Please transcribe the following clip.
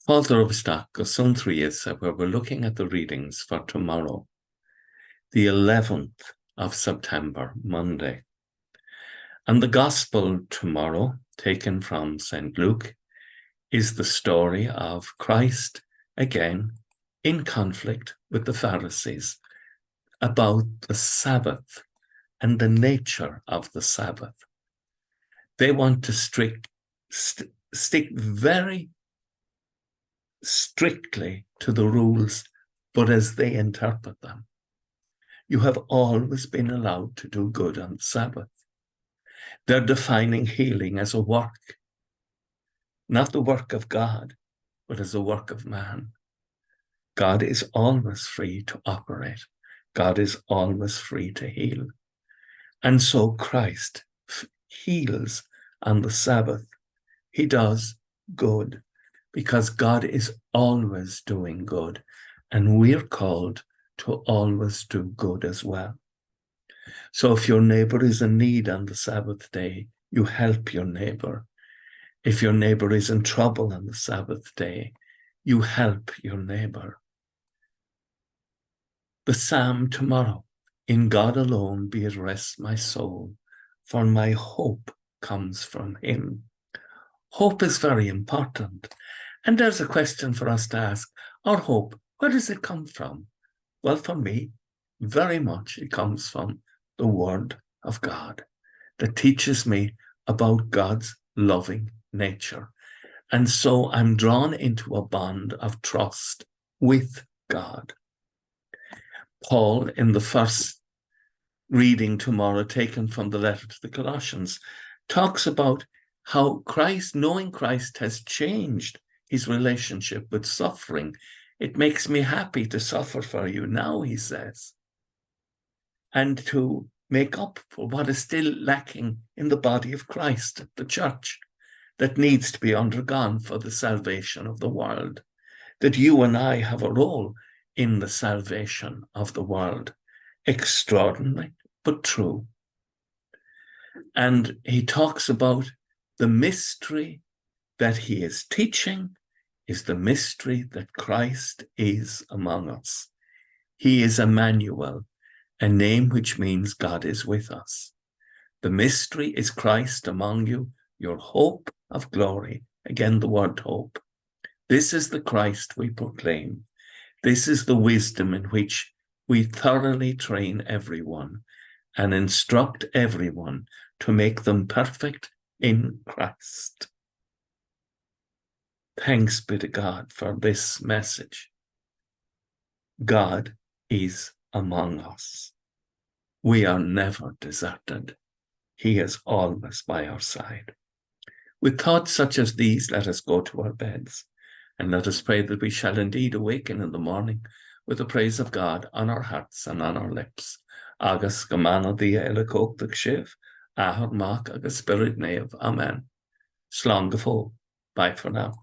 Father of Stack, Suantraí Íosa, where we're looking at the readings for tomorrow, the 11th of September, Monday. And the Gospel tomorrow, taken from St. Luke, is the story of Christ, again, in conflict with the Pharisees about the Sabbath and the nature of the Sabbath. They want to stick very strictly to the rules, but as they interpret them. You have always been allowed to do good on the Sabbath. They're defining healing as a work, not the work of God, but as a work of man. God is always free to operate. God is always free to heal. And so Christ heals on the Sabbath. He does good because God is always doing good, and we're called to always do good as well. So if your neighbor is in need on the Sabbath day, you help your neighbor. If your neighbor is in trouble on the Sabbath day, you help your neighbor. The psalm tomorrow, in God alone be at rest my soul, for my hope comes from him. Hope is very important. And there's a question for us to ask, our hope, where does it come from? Well, for me, very much it comes from the Word of God that teaches me about God's loving nature. And so I'm drawn into a bond of trust with God. Paul, in the first reading tomorrow, taken from the letter to the Colossians, talks about how Christ, knowing Christ, has changed his relationship with suffering. It makes me happy to suffer for you now, he says, and to make up for what is still lacking in the body of Christ, the church, that needs to be undergone for the salvation of the world, that you and I have a role in the salvation of the world. Extraordinary, but true. And he talks about the mystery that he is teaching is the mystery that Christ is among us. He is Emmanuel, a name which means God is with us. The mystery is Christ among you, your hope of glory. Again, the word hope. This is the Christ we proclaim. This is the wisdom in which we thoroughly train everyone and instruct everyone to make them perfect in Christ. Thanks be to God for this message. God is among us. We are never deserted. He is always by our side. With thoughts such as these, let us go to our beds, and let us pray that we shall indeed awaken in the morning with the praise of God on our hearts and on our lips. Agus gamana dia elikok the kshiv, ahar mak agus spirit nave. Amen. Slán go fóill. Bye for now.